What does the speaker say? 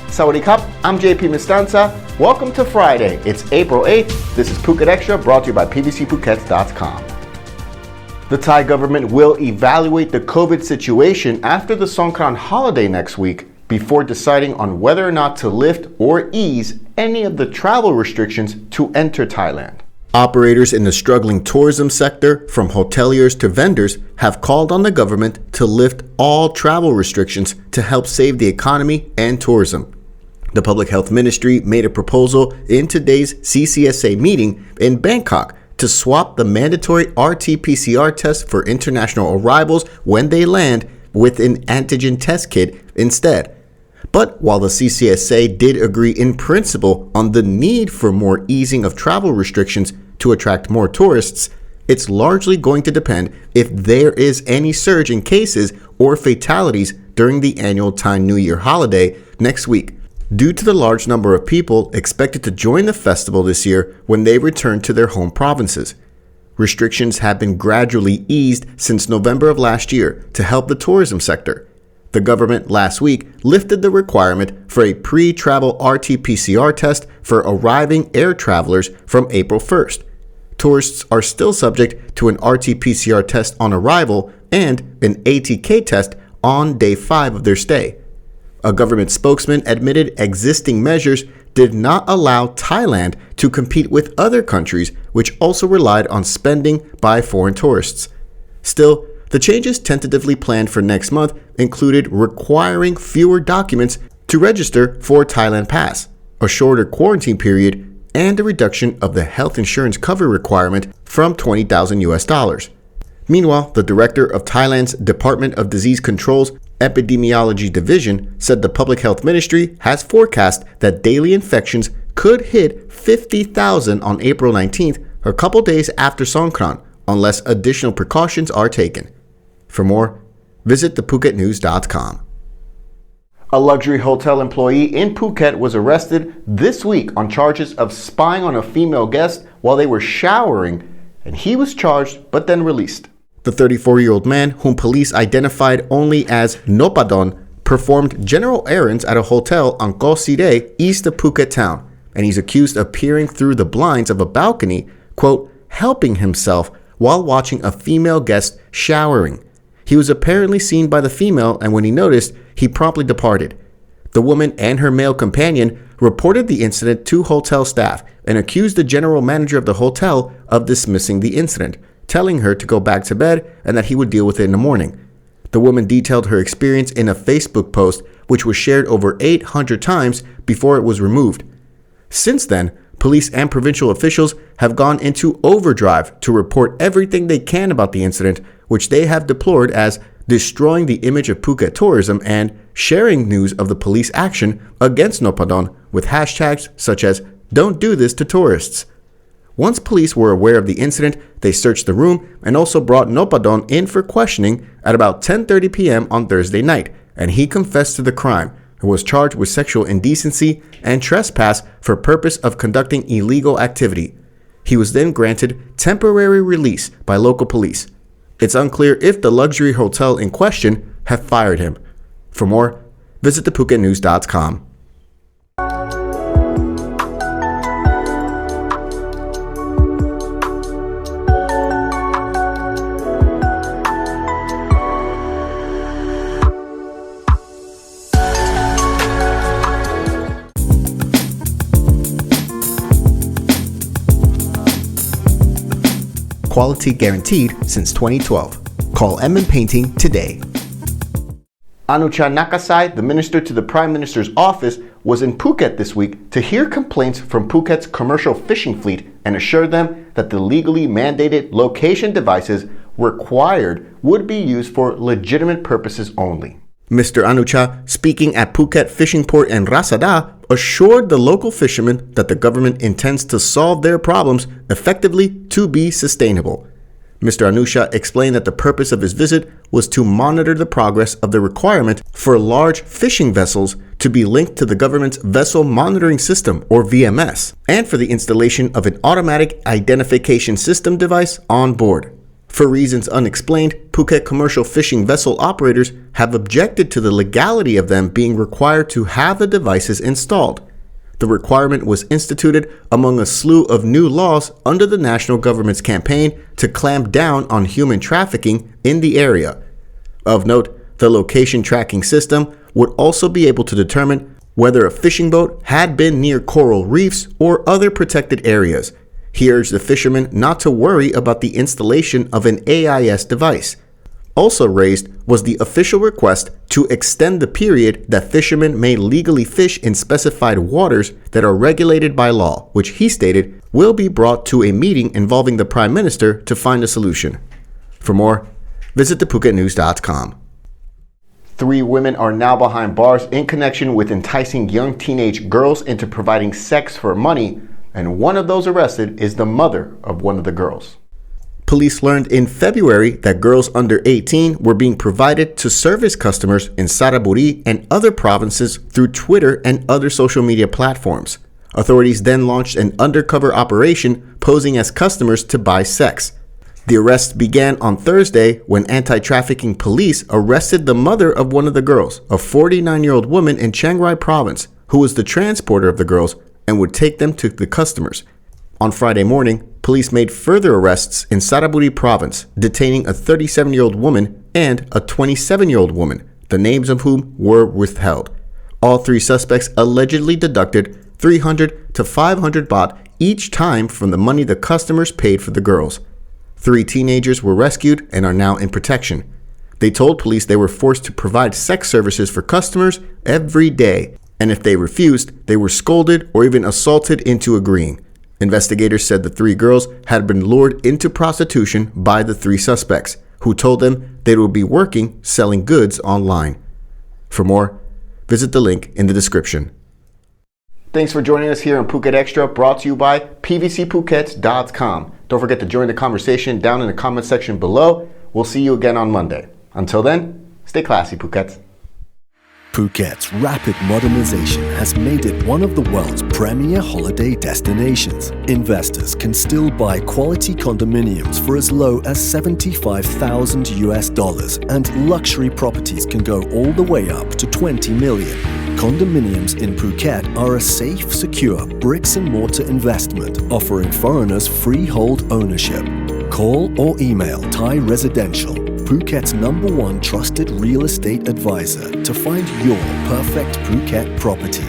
Sawadee I'm JP Mestanza. Welcome to Friday. It's April 8th. This is Phuket Extra, brought to you by pbcphuket.com. The Thai government will evaluate the COVID situation after the Songkran holiday next week before deciding on whether or not to lift or ease any of the travel restrictions to enter Thailand. Operators in the struggling tourism sector, from hoteliers to vendors, have called on the government to lift all travel restrictions to help save the economy and tourism. The Public Health Ministry made a proposal in today's CCSA meeting in Bangkok to swap the mandatory RT-PCR test for international arrivals when they land with an antigen test kit instead. But while the CCSA did agree in principle on the need for more easing of travel restrictions to attract more tourists, it's largely going to depend if there is any surge in cases or fatalities during the annual Thai New Year holiday next week, due to the large number of people expected to join the festival this year when they return to their home provinces. Restrictions have been gradually eased since November of last year to help the tourism sector. The government last week lifted the requirement for a pre-travel RT-PCR test for arriving air travelers from April 1st. Tourists are still subject to an RT-PCR test on arrival and an ATK test on day 5 of their stay. A government spokesman admitted existing measures did not allow Thailand to compete with other countries which also relied on spending by foreign tourists. Still, the changes tentatively planned for next month included requiring fewer documents to register for Thailand Pass, a shorter quarantine period, and a reduction of the health insurance cover requirement from $20,000. Meanwhile, the director of Thailand's Department of Disease Control's Epidemiology Division said the Public Health Ministry has forecast that daily infections could hit 50,000 on April 19th, a couple days after Songkran, unless additional precautions are taken. For more, visit thephuketnews.com. A luxury hotel employee in Phuket was arrested this week on charges of spying on a female guest while they were showering, and he was charged but then released. The 34-year-old man, whom police identified only as Nopadon, performed general errands at a hotel on Koh Sireh, east of Phuket town, and he's accused of peering through the blinds of a balcony, quote, helping himself while watching a female guest showering. He was apparently seen by the female, and when he noticed, he promptly departed. The woman and her male companion reported the incident to hotel staff and accused the general manager of the hotel of dismissing the incident, telling her to go back to bed and that he would deal with it in the morning. The woman detailed her experience in a Facebook post, which was shared over 800 times before it was removed. Since then, police and provincial officials have gone into overdrive to report everything they can about the incident, which they have deplored as destroying the image of Phuket tourism and sharing news of the police action against Nopadon with hashtags such as "Don't do this to tourists." Once police were aware of the incident, they searched the room and also brought Nopadon in for questioning at about 10:30 p.m. on Thursday night, and he confessed to the crime and was charged with sexual indecency and trespass for purpose of conducting illegal activity. He was then granted temporary release by local police. It's unclear if the luxury hotel in question have fired him. For more, visit thephuketnews.com. Quality guaranteed since 2012. Call M Painting today. Anucha Nakasai, the minister to the Prime Minister's office, was in Phuket this week to hear complaints from Phuket's commercial fishing fleet and assure them that the legally mandated location devices required would be used for legitimate purposes only. Mr. Anucha, speaking at Phuket Fishing Port and Rasada, assured the local fishermen that the government intends to solve their problems effectively to be sustainable. Mr. Anucha explained that the purpose of his visit was to monitor the progress of the requirement for large fishing vessels to be linked to the government's Vessel Monitoring System, or VMS, and for the installation of an automatic identification system device on board. For reasons unexplained, Phuket commercial fishing vessel operators have objected to the legality of them being required to have the devices installed. The requirement was instituted among a slew of new laws under the national government's campaign to clamp down on human trafficking in the area. Of note, the location tracking system would also be able to determine whether a fishing boat had been near coral reefs or other protected areas. He urged the fishermen not to worry about the installation of an AIS device. Also raised was the official request to extend the period that fishermen may legally fish in specified waters that are regulated by law, which he stated will be brought to a meeting involving the Prime Minister to find a solution. For more, visit thephuketnews.com. 3 women are now behind bars in connection with enticing young teenage girls into providing sex for money, and one of those arrested is the mother of one of the girls. Police learned in February that girls under 18 were being provided to service customers in Saraburi and other provinces through Twitter and other social media platforms. Authorities then launched an undercover operation posing as customers to buy sex. The arrest began on Thursday when anti-trafficking police arrested the mother of one of the girls, a 49-year-old woman in Chiang Rai province, who was the transporter of the girls and would take them to the customers. On Friday morning, police made further arrests in Saraburi province, detaining a 37-year-old woman and a 27-year-old woman, the names of whom were withheld. All 3 suspects allegedly deducted 300 to 500 baht each time from the money the customers paid for the girls. 3 teenagers were rescued and are now in protection. They told police they were forced to provide sex services for customers every day, and if they refused, they were scolded or even assaulted into agreeing. Investigators said the 3 girls had been lured into prostitution by the 3 suspects, who told them they would be working selling goods online. For more, visit the link in the description. Thanks for joining us here on Phuket Extra, brought to you by pvcphuket.com. Don't forget to join the conversation down in the comment section below. We'll see you again on Monday. Until then, stay classy, Phuket. Phuket's rapid modernization has made it one of the world's premier holiday destinations. Investors can still buy quality condominiums for as low as $75,000, and luxury properties can go all the way up to 20 million. Condominiums in Phuket are a safe, secure bricks-and-mortar investment, offering foreigners freehold ownership. Call or email Thai Residential, Phuket's #1 trusted real estate advisor, to find your perfect Phuket property.